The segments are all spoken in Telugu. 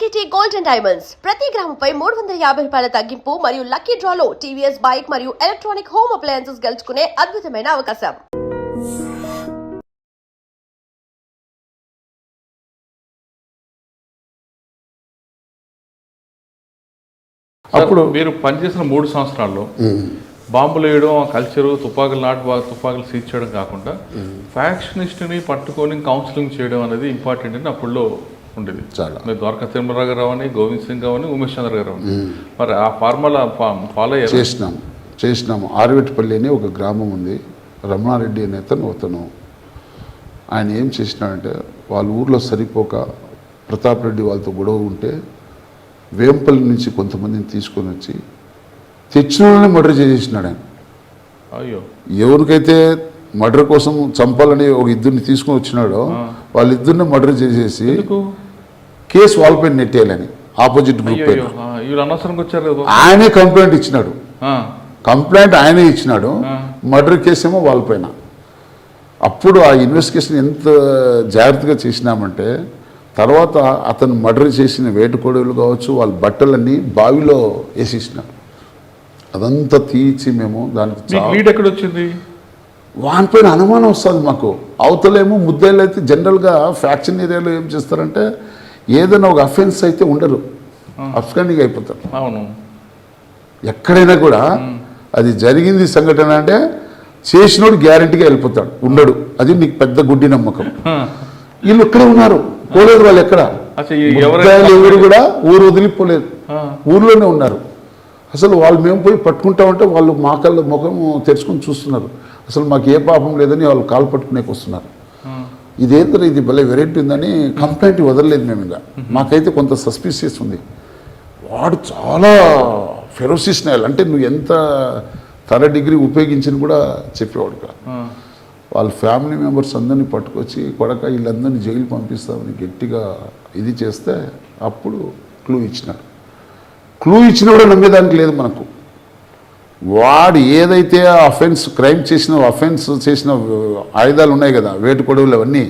ITT Gold and Diamonds ప్రతి గ్రాముపై 350 రూపాయల తగ్గింపు మరియు లక్కీ డ్రాలో TVS బైక్ మరియు ఎలక్ట్రానిక్ హోమ్ అప్లయన్సెస్ గెలుచుకునే అద్భుతమైన అవకాశం. అప్పుడు మీరు పనిచేసిన 3 సంవత్సరాల్లో బాంబులు వేయడం, ఆ కల్చరు, తుపాకులు సీజ్ చేయడం కాకుండా ఫ్యాక్షనిస్ట్ని పట్టుకొని కౌన్సిలింగ్ చేయడం అనేది ఇంపార్టెంట్ అని అప్పుడులో ఉండేది. చాలా మీరు ద్వారకా తిరుమలరావు గారు అవని, గోవింద్ సింగ్ అవని, ఉమేష్ చంద్ర గారు అవని, మరి ఆ ఫార్ములా ఫాలో అయ్యారు? చేసినాము. ఆర్వేటిపల్లి అని ఒక గ్రామం ఉంది, రమణారెడ్డి అనే అతను ఆయన ఏం చేసినాడంటే, వాళ్ళ ఊర్లో సరిపోక ప్రతాప్ రెడ్డి వాళ్ళతో గొడవ ఉంటే వేంపల్లి నుంచి కొంతమందిని తీసుకొని వచ్చి తెచ్చినోళ్ళని మర్డర్ చేసేసినాడు ఆయన. అయ్యో, ఎవరికైతే మర్డర్ కోసం చంపాలని ఒక ఇద్దరిని తీసుకొని వచ్చినాడో వాళ్ళిద్దరిని మర్డర్ చేసేసి కేసు వాళ్ళపైన నెట్టేయాలని ఆపోజిట్ గ్రూప్ పైన ఆయనే కంప్లైంట్ ఇచ్చినాడు. ఆయనే ఇచ్చినాడు, మర్డర్ కేసు ఏమో వాళ్ళపైన. అప్పుడు ఆ ఇన్వెస్టిగేషన్ ఎంత జాగ్రత్తగా చేసినామంటే, తర్వాత అతను మర్డర్ చేసిన వేటుకోడలు కావచ్చు, వాళ్ళ బట్టలన్నీ బావిలో వేసేసినారు. అదంతా తీసి మేము దానికి ఎక్కడ వచ్చింది వానిపైన అనుమానం వస్తుంది మాకు. అవతలేమో ముద్దాయిలు అయితే జనరల్గా ఫ్యాక్షన్ ఏరియాలో ఏం చేస్తారంటే, ఏదైనా ఒక అఫెన్స్ అయితే ఉండరు, అఫ్ఘానిగా అయిపోతారు. అవును, ఎక్కడైనా కూడా అది జరిగింది సంఘటన అంటే చేసినోడు గ్యారంటీగా వెళ్ళిపోతాడు, ఉండడు. అది నీకు పెద్ద గుడ్డి నమ్మకం. వీళ్ళు ఇక్కడే ఉన్నారు, పోలేదు. వాళ్ళు ఎక్కడ ఎవరు కూడా ఊరు వదిలిపోలేదు, ఊర్లోనే ఉన్నారు. అసలు వాళ్ళు మేము పోయి పట్టుకుంటామంటే వాళ్ళు మా కళ్ళ ముఖం తెరుచుకొని చూస్తున్నారు. అసలు మాకు ఏ పాపం లేదని వాళ్ళు కాలు పట్టుకునేకి వస్తున్నారు. ఇదేంటో ఇది భలే వెరైటీ ఉందని కంప్లైంట్ వదలలేదు మేము. ఇంకా మాకైతే కొంత సస్పిషియస్ ఉంది. వాడు చాలా ఫెరోసిస్ నాయల్, అంటే నువ్వు ఎంత డిగ్రీ ఉపయోగించిన కూడా చెప్పేవాడు కాదు. వాళ్ళ ఫ్యామిలీ మెంబర్స్ అందరినీ పట్టుకొచ్చి కొడక వీళ్ళందరినీ జైలు పంపిస్తామని గట్టిగా ఇది చేస్తే అప్పుడు క్లూ ఇచ్చినాడు. క్లూ ఇచ్చినా కూడా నమ్మేదానికి లేదు మనకు. వాడు ఏదైతే క్రైమ్ చేసిన ఆయుధాలు ఉన్నాయి కదా, వేటుకొడవలు అవన్నీ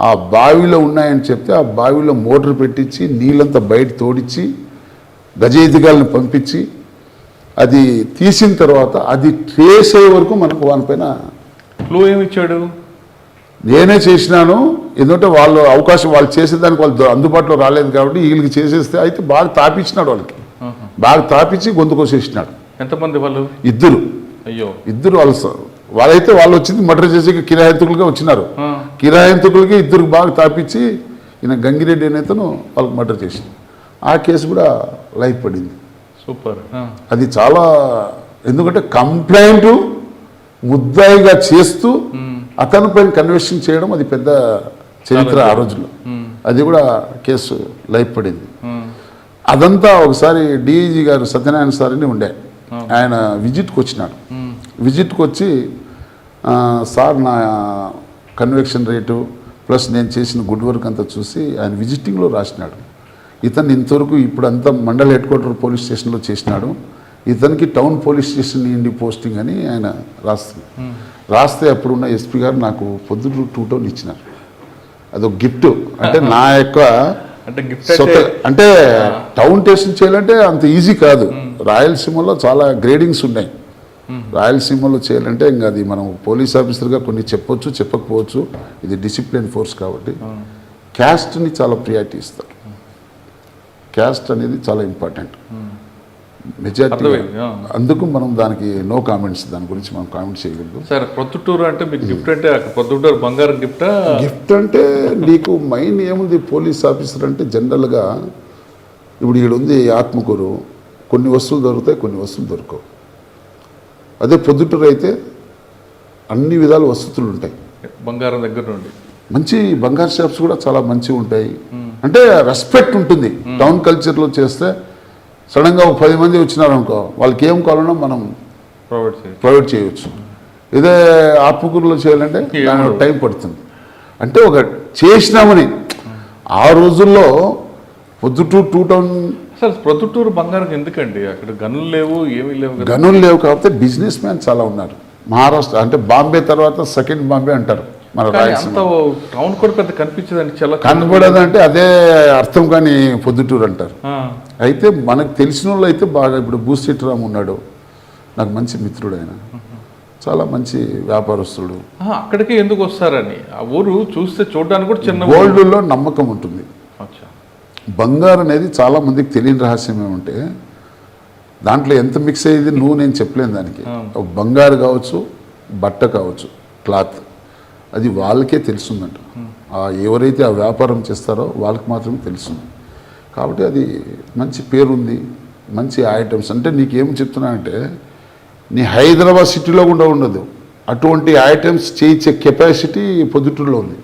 ఆ బావిలో ఉన్నాయని చెప్తే, ఆ బావిలో మోటార్ పెట్టించి నీళ్ళంతా బయట తోడించి గజయిదిగాలను పంపించి అది తీసిన తర్వాత అది ట్రేస్ అయ్యే వరకు మనకు వానిపైన క్లూ ఏమి ఇచ్చాడు. నేనే చేసినాను, ఎందుకంటే వాళ్ళు అవకాశం వాళ్ళు చేసేదానికి వాళ్ళు అందుబాటులో రాలేదు కాబట్టి వీళ్ళకి చేసేస్తే, అయితే బాగా తాపించినాడు. వాళ్ళకి బాగా తాపించి గొంతు కోసేసినాడు. ఎంతమంది వాళ్ళు? ఇద్దరు. అయ్యో, ఇద్దరు. వాళ్ళైతే వాళ్ళు వచ్చింది మర్డర్ చేసి కిరాయింతకులుగా వచ్చినారు. కిరాయింతకులకి ఇద్దరు బాగా తాపించి ఈయన గంగిరెడ్డి అనేతను వాళ్ళకి మర్డర్ చేసింది. ఆ కేసు కూడా లైఫ్ పడింది. సూపర్. అది చాలా, ఎందుకంటే కంప్లైంట్ ముద్దాయిగా చేస్తూ అతని పైన కన్విక్షన్ చేయడం అది పెద్ద చరిత్ర ఆ రోజుల్లో. అది కూడా కేసు లైఫ్ పడింది. అదంతా ఒకసారి డిఐజీ గారు సత్యనారాయణ సార్ అని ఉండే, ఆయన విజిట్కి వచ్చినాడు. విజిట్కి వచ్చి సార్ నా కన్విక్షన్ రేటు ప్లస్ నేను చేసిన గుడ్ వర్క్ అంతా చూసి ఆయన విజిటింగ్లో రాసినాడు. ఇతను ఇంతవరకు ఇప్పుడంతా మండల్ హెడ్ క్వార్టర్ పోలీస్ స్టేషన్లో చేసినాడు, ఇతనికి టౌన్ పోలీస్ స్టేషన్ నుండి పోస్టింగ్ అని ఆయన రాస్తే అప్పుడున్న ఎస్పీ గారు నాకు పొద్దుటూరు 2 టౌన్ ఇచ్చినారు. అదొక గిఫ్ట్. అంటే నా యొక్క అంటే టౌన్ స్టేషన్ చేయాలంటే అంత ఈజీ కాదు. రాయలసీమలో చాలా గ్రేడింగ్స్ ఉన్నాయి. రాయలసీమలో చేయాలంటే ఇంకా అది మనం పోలీస్ ఆఫీసర్గా కొన్ని చెప్పొచ్చు, చెప్పకపోవచ్చు. ఇది డిసిప్లిన్ ఫోర్స్ కాబట్టి క్యాస్ట్ని చాలా ప్రియారిటీ ఇస్తారు. క్యాస్ట్ అనేది చాలా ఇంపార్టెంట్, మెజారిటీ. అందుకు మనం దానికి నో కామెంట్స్, దాని గురించి మనం కామెంట్స్ చేయగలదు. సార్, ప్రొద్దుటూరు అంటే మీకు గిఫ్ట్ అంటే ప్రొద్దుటూరు బంగారం గిఫ్టా? గిఫ్ట్ అంటే నీకు మైండ్ ఏముంది, పోలీస్ ఆఫీసర్ అంటే జనరల్గా ఇప్పుడు ఈడుంది ఆత్మకూరు, కొన్ని వస్తువులు దొరుకుతాయి, కొన్ని వస్తువులు దొరకవు. అదే పొద్దుటూరు అయితే అన్ని విధాల వసతులు ఉంటాయి. బంగారం దగ్గర నుండి మంచి బంగారు షాప్స్ కూడా చాలా మంచిగా ఉంటాయి. అంటే రెస్పెక్ట్ ఉంటుంది. టౌన్ కల్చర్లో చేస్తే సడన్గా ఒక 10 మంది వచ్చినారు అనుకో, వాళ్ళకి ఏం కావాలన్నా మనం ప్రొవైడ్ చేయవచ్చు. ఇదే ఆత్మకూరులో చేయాలంటే టైం పడుతుంది. అంటే ఒక చేసినామని ఆ రోజుల్లో పొద్దుటూరు 2 టౌన్. సార్, ప్రొద్దుటూరు బంగారం ఎందుకండి? అక్కడ గనులు లేవు, ఏమీ లేవు. గనులు లేవు, కాకపోతే బిజినెస్ మ్యాన్ చాలా ఉన్నారు. మహారాష్ట్ర అంటే బాంబే తర్వాత సెకండ్ బాంబే అంటారు. మన కానీ రాయలసీమ అంత టౌన్ కూడా పెద్ద కనిపించదండి, చాలా కనబడదంటే అదే అర్థం కాని పొద్దుటూరు అంటారు. అయితే మనకు తెలిసిన వాళ్ళు అయితే బాగా, ఇప్పుడు భూసిట్రామ్ ఉన్నాడు, నాకు మంచి మిత్రుడు, ఆయన చాలా మంచి వ్యాపారస్తుడు. అక్కడికి ఎందుకు వస్తారని, ఆ ఊరు చూస్తే చూడడానికి కూడా చిన్న గోల్డ్లో నమ్మకం ఉంటుంది. బంగారు అనేది చాలా మందికి తెలియని రహస్యం ఏమంటే దాంట్లో ఎంత మిక్స్ అయ్యేది నేను చెప్పలేను దానికి. బంగారు కావచ్చు, బట్ట కావచ్చు, క్లాత్, అది వాళ్ళకే తెలుస్తుందంట. ఎవరైతే ఆ వ్యాపారం చేస్తారో వాళ్ళకి మాత్రమే తెలుస్తుంది. కాబట్టి అది మంచి పేరుంది, మంచి ఐటమ్స్. అంటే నీకేం చెప్తున్నానంటే నీ హైదరాబాద్ సిటీలో కూడా ఉండదు, అటువంటి ఐటమ్స్ చేయించే కెపాసిటీ పొద్దుటూరులో ఉంది.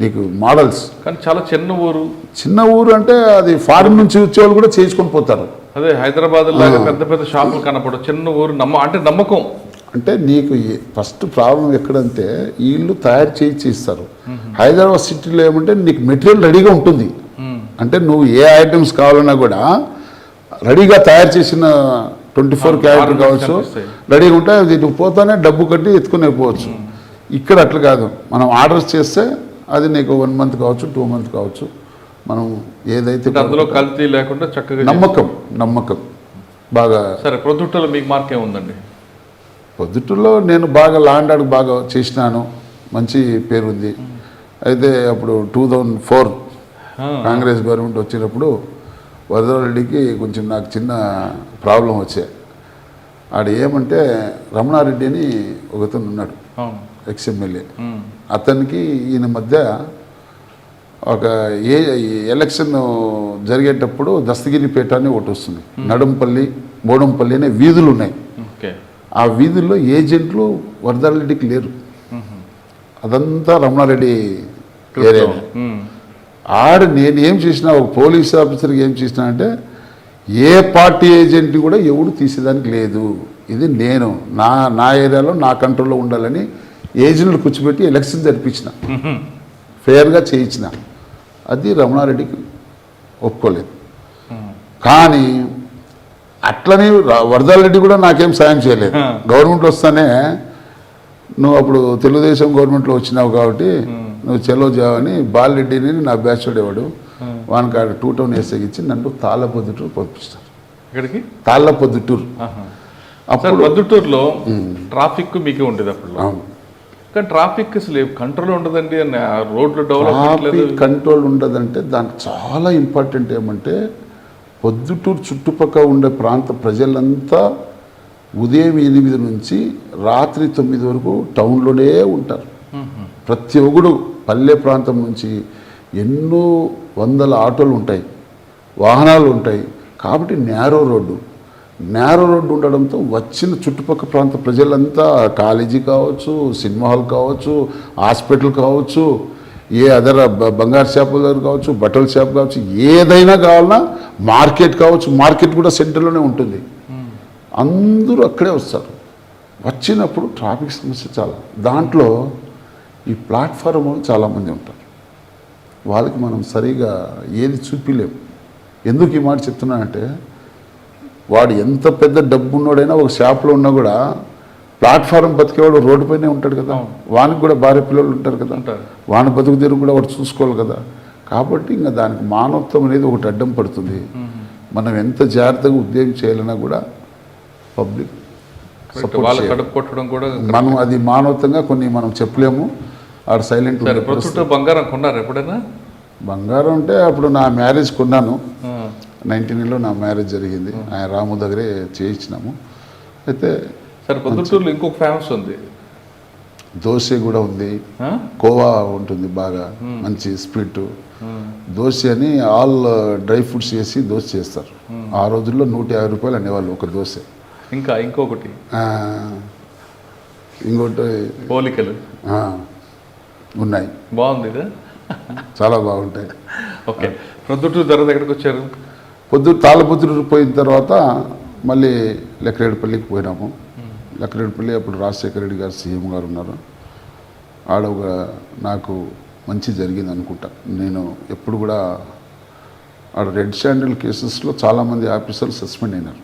నీకు మోడల్స్ కానీ చాలా చిన్న ఊరు అంటే అది ఫారిన్ నుంచి వచ్చేవాళ్ళు కూడా చేయించుకొని పోతారు. అదే హైదరాబాద్ లాగా పెద్ద పెద్ద షాపులు కనపడు, చిన్న ఊరు అంటే నమ్మకం. అంటే నీకు ఫస్ట్ ప్రాబ్లం ఎక్కడంటే వీళ్ళు తయారు చేయించి ఇస్తారు. హైదరాబాద్ సిటీలో ఏమంటే నీకు మెటీరియల్ రెడీగా ఉంటుంది. అంటే నువ్వు ఏ ఐటమ్స్ కావాలన్నా కూడా రెడీగా తయారు చేసిన 24 క్యారెట్ కావచ్చు, రెడీగా ఉంటే అది నువ్వు పోతానే డబ్బు కట్టి ఎత్తుకుని పోవచ్చు. ఇక్కడ అట్లా కాదు, మనం ఆర్డర్స్ చేస్తే అది నీకు 1 మంత్ కావచ్చు, 2 మంత్ కావచ్చు, మనం ఏదైతే అందులో కల్తీ లేకుండా చక్కగా నమ్మకం బాగా. సరే, ప్రొద్దుటూరులో మీకు మార్క్ ఏముందండి? పొద్దుటూరులో నేను బాగా లాండ్ ఆర్డర్ బాగా చేసినాను, మంచి పేరుంది. అయితే అప్పుడు 2004 కాంగ్రెస్ గవర్నమెంట్ వచ్చినప్పుడు వరదరెడ్డికి కొంచెం నాకు చిన్న ప్రాబ్లం వచ్చాయి. ఆడ ఏమంటే రమణారెడ్డి అని ఒకతను ఉన్నాడు, ఎక్స్ఎమ్మెల్యే. అతనికి ఈయన మధ్య ఒక ఎలక్షన్ జరిగేటప్పుడు దస్తగిరిపేట అని ఒకటి వస్తుంది, నడంపల్లి, మోడంపల్లి అనే వీధులు ఉన్నాయి. ఆ వీధుల్లో ఏజెంట్లు వరదరెడ్డికి లేరు, అదంతా రమణారెడ్డి ఏరియా. నేను ఏం చేసినా, ఒక పోలీస్ ఆఫీసర్కి ఏం చేసినా అంటే ఏ పార్టీ ఏజెంట్ని కూడా ఎవడు తీసేదానికి లేదు, ఇది నేను నా ఏరియాలో నా కంట్రోల్లో ఉండాలని ఏజెంట్లు కూర్చోబెట్టి ఎలక్షన్ జరిపించిన, ఫేర్గా చేయించిన. అది రమణారెడ్డికి ఒప్పుకోలేదు. కానీ అట్లని వరదరెడ్డి కూడా నాకేం సాయం చేయలేదు. గవర్నమెంట్ వస్తానే నువ్వు అప్పుడు తెలుగుదేశం గవర్నమెంట్లో వచ్చినావు కాబట్టి నువ్వు చెలో జావని బాలరెడ్డిని నా బ్యాచ్ వాడేవాడు, వానికి ఆడ 2 టౌన్ వేసేగించి నన్ను తాళ్ళపొద్దుటూరు పంపిస్తారు. ఇక్కడికి తాళ్ళపొద్దుటూరు. అప్పుడు పొద్దుటూరులో ట్రాఫిక్ మీకే ఉండేది అప్పుడు. కానీ ట్రాఫిక్ అసలు కంట్రోల్ ఉండదండి, రోడ్లు డెవలప్ కంట్రోల్ ఉండదంటే దానికి చాలా ఇంపార్టెంట్ ఏమంటే పొద్దుటూరు చుట్టుపక్కల ఉండే ప్రాంత ప్రజలంతా ఉదయం 8 నుంచి రాత్రి 9 వరకు టౌన్లోనే ఉంటారు. ప్రతి ఒక్కడు పల్లె ప్రాంతం నుంచి ఎన్నో వందల ఆటోలు ఉంటాయి, వాహనాలు ఉంటాయి. కాబట్టి నేరో రోడ్డు ఉండడంతో వచ్చిన చుట్టుపక్కల ప్రాంత ప్రజలంతా కాలేజీ కావచ్చు, సినిమా హాల్ కావచ్చు, హాస్పిటల్ కావచ్చు, ఏ అదర్ బంగారు షాపుల దగ్గర కావచ్చు, బట్టల షాప్ కావచ్చు, ఏదైనా కావాలన్నా మార్కెట్ కావచ్చు, మార్కెట్ కూడా సెంటర్లోనే ఉంటుంది. అందరూ అక్కడే వస్తారు. వచ్చినప్పుడు ట్రాఫిక్ సమస్య చాలా. దాంట్లో ఈ ప్లాట్ఫారం వాళ్ళు చాలామంది ఉంటారు, వాళ్ళకి మనం సరిగా ఏది చూపిలేము. ఎందుకు ఈ మాట చెప్తున్నానంటే వాడు ఎంత పెద్ద డబ్బు ఉన్నాడైనా ఒక షాప్లో ఉన్నా కూడా ప్లాట్ఫారం బతికేవాడు రోడ్డుపైనే ఉంటాడు కదా, వానికి కూడా భార్య పిల్లలు ఉంటారు కదా, వాని బతుకు తీరు కూడా వాడు చూసుకోవాలి కదా. కాబట్టి ఇంకా దానికి మానవత్వం అనేది ఒకటి అడ్డం పడుతుంది. మనం ఎంత జాగ్రత్తగా ఉద్యోగం చేయాలన్నా కూడా పబ్లిక్ మనం అది మానవత్వంగా కొన్ని మనం చెప్పలేము. ఆడ సైలెంట్. బంగారం కొన్నారు ఎప్పుడైనా? బంగారం అంటే అప్పుడు నా మ్యారేజ్ కొన్నాను, 19లో నా మ్యారేజ్ జరిగింది, ఆయన రాము దగ్గరే చేయించినాము. అయితే సరే, పొద్దుటూరులో ఇంకొక ఫేమస్ ఉంది, దోశ కూడా ఉంది, కోవా ఉంటుంది బాగా మంచి స్వీట్ దోశ అని. ఆల్ డ్రై ఫ్రూట్స్ వేసి దోశ చేస్తారు. ఆ రోజుల్లో 150 రూపాయలు అనేవాళ్ళు ఒక దోశ. ఇంకోటి పోలికలు ఉన్నాయి, బాగుంది, చాలా బాగుంటాయి. ఓకే, ప్రొద్దుటూరు ధర దగ్గరకు వచ్చారు. తాళ్ళపొద్దుటూరు పోయిన తర్వాత మళ్ళీ లెక్కరేడుపల్లికి పోయినాము. లెక్కరేడుపల్లి అప్పుడు రాజశేఖర రెడ్డి గారు సీఎం గారు ఉన్నారు. ఆడ ఒక నాకు మంచి జరిగింది అనుకుంటా. నేను ఎప్పుడు కూడా ఆడ రెడ్ శాండిల్ కేసెస్లో చాలామంది ఆఫీసర్లు సస్పెండ్ అయినారు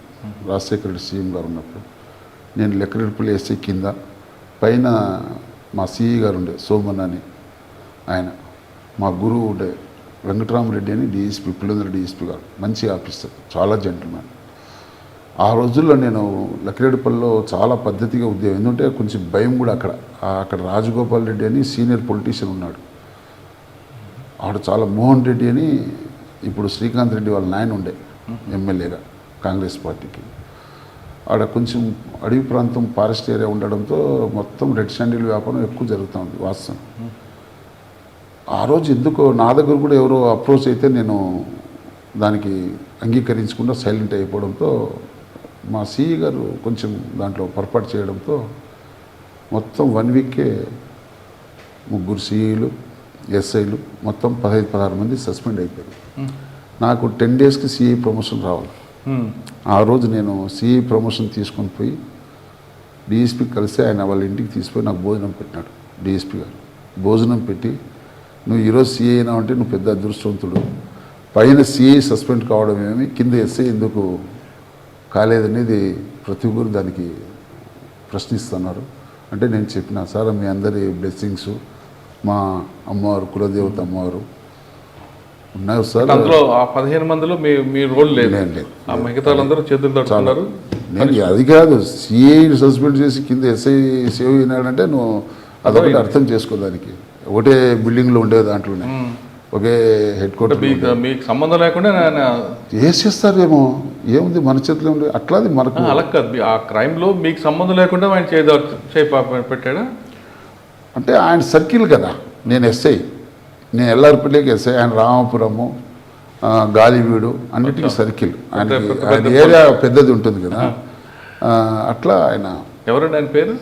రాజశేఖర రెడ్డి సీఎం గారు ఉన్నప్పుడు. నేను లెక్కరేడుపల్లి ఎస్ఐ కింద, పైన మా సిఈ గారు ఉండే సోమన్ అని ఆయన, మా గురువు ఉండే వెంకటరామరెడ్డి అని డిఎస్పీ, పులివెందుల డిఎస్పీ గారు, మంచి ఆఫీసర్, చాలా జెంటిల్మెన్. ఆ రోజుల్లో నేను లక్కిరెడ్డిపల్లిలో చాలా పద్ధతిగా ఉద్యోగం, ఎందుకంటే కొంచెం భయం కూడా అక్కడ రాజగోపాల్ రెడ్డి అని సీనియర్ పొలిటీషియన్ ఉన్నాడు, ఆవిడ చాలా మోహన్ రెడ్డి అని ఇప్పుడు శ్రీకాంత్ రెడ్డి వాళ్ళ నాయన ఉండే ఎమ్మెల్యేగా కాంగ్రెస్ పార్టీకి. ఆడ కొంచెం అడవి ప్రాంతం ఫారెస్ట్ ఏరియా ఉండడంతో మొత్తం రెడ్ శాండిల్ వ్యాపారం ఎక్కువ జరుగుతూ ఉంది వాస్తవం. ఆ రోజు ఎందుకో నా దగ్గర కూడా ఎవరో అప్రోచ్ అయితే నేను దానికి అంగీకరించకుండా సైలెంట్ అయిపోవడంతో మా సిఈ గారు కొంచెం దాంట్లో పొరపాటు చేయడంతో మొత్తం 1 వీక్కే 3 సిఈలు, ఎస్ఐలు, మొత్తం 15-16 మంది సస్పెండ్ అయిపోయారు. నాకు 10 డేస్కి సిఈ ప్రమోషన్ రావాలి. ఆ రోజు నేను సిఈ ప్రమోషన్ తీసుకొని పోయి డిఎస్పీ కలిసి ఆయన వాళ్ళ ఇంటికి తీసుకుపోయి నాకు భోజనం పెట్టినాడు డిఎస్పీ గారు. భోజనం పెట్టి, నువ్వు ఈరోజు సిఐ అయినావు అంటే నువ్వు పెద్ద అదృష్టవంతుడు, పైన సిఐ సస్పెండ్ కావడం ఏమి, కింద ఎస్ఐ ఎందుకు కాలేదనేది ప్రతి ఒక్కరు దానికి ప్రశ్నిస్తున్నారు. అంటే నేను చెప్పిన, సార్ మీ అందరి బ్లెస్సింగ్స్, మా అమ్మవారు కులదేవత అమ్మవారు ఉన్నారు సార్. అందులో ఆ 15 మందిలో మీ రోల్ లేదు, ఆ మిగతా వాళ్ళందరూ చేతులు తడుతున్నారు. నేను అది కాదు, సిఐ సస్పెండ్ చేసి కింద ఎస్ఐ సేవ్ అయినాడంటే నువ్వు అదొకటి అర్థం చేసుకోదానికి. ఒకటే బిల్డింగ్లో ఉండే దాంట్లోనే ఒకే హెడ్ క్వార్టర్ మీకు సంబంధం లేకుండా వేసేస్తారేమో, ఏముంది మన చేతిలో ఉండే అట్లాది మనకు. అలా కాదు, ఆ క్రైమ్లో మీకు సంబంధం లేకుండా ఆయన పెట్టాడా? అంటే ఆయన సర్కిల్ కదా, నేను ఎస్ఐ, నేను ఎల్ఆర్పల్లికి ఎస్ఐ, ఆయన రామాపురము, గాలివీడు అన్నిటికీ సర్కిల్. ఆయన ఏరియా పెద్దది ఉంటుంది కదా, అట్లా ఆయన. ఎవరండి ఆయన పేరు?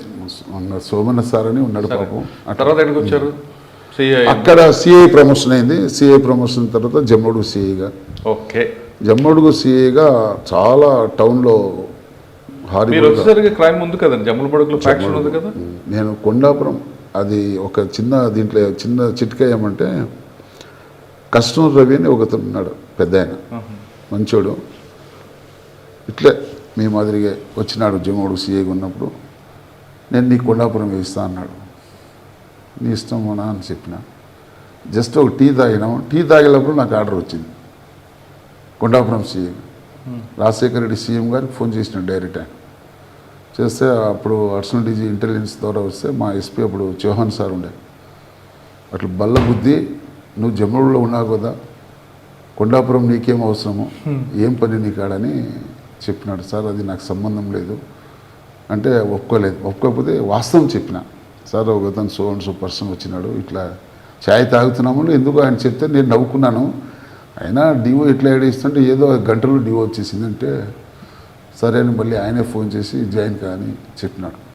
సోమన్న సార్ అని ఉన్నాడు పాపం. తర్వాత ఎక్కడికి వచ్చారు? అక్కడ సిఐ ప్రమోషన్ అయింది. సిఐ ప్రమోషన్ తర్వాత జమ్మడుగు సిఐగా. ఓకే, జమ్మడుగు సిఐగా చాలా టౌన్లో క్రైమ్ ఉంది కదండి, జమ్మలమడుగులో ఫ్యాక్షన్ ఉంది కదా. నేను కొండాపురం, అది ఒక చిన్న దీంట్లో చిన్న చిట్కా ఏమంటే, కస్టమర్ రవి అని ఒకతను ఉన్నాడు, పెద్ద ఆయన, మంచోడు, ఇట్లే మీ మాదిరిగా వచ్చినాడు జమ్మడుగు సిఐగా ఉన్నప్పుడు. నేను నీ కొండాపురం వేస్తా అన్నాడు. నీ ఇష్టం అనా అని చెప్పిన. జస్ట్ ఒక టీ తాగినాము. టీ తాగేటప్పుడు నాకు ఆర్డర్ వచ్చింది కొండాపురం సీఎం రాజశేఖర రెడ్డి సీఎం గారికి ఫోన్ చేసినాడు డైరెక్ట్. ఆయన చేస్తే అప్పుడు అడిషనల్ డీజీ ఇంటెలిజెన్స్ ద్వారా వస్తే మా ఎస్పీ అప్పుడు చౌహాన్ సార్ ఉండే, అట్లా బల్ల బుద్ధి, నువ్వు జమ్మూరులో ఉన్నావు కదా, కొండాపురం నీకేం అవసరము, ఏం పని నీకాడని చెప్పినాడు. సార్ అది నాకు సంబంధం లేదు అంటే ఒప్పుకోలేదు. ఒప్పుకోకపోతే వాస్తవం చెప్పిన, సార్ ఒకతను సో అండ్ సో పర్సన్ వచ్చినాడు, ఇట్లా ఛాయ్ తాగుతున్నాము ఎందుకు ఆయన చెప్తే నేను నవ్వుకున్నాను. అయినా డివో ఎట్లా ఏడిస్తుంటే ఏదో గంటలో డివో వచ్చేసిందంటే సరే అని మళ్ళీ ఆయనే ఫోన్ చేసి జాయిన్ కానీ చెప్పినాడు.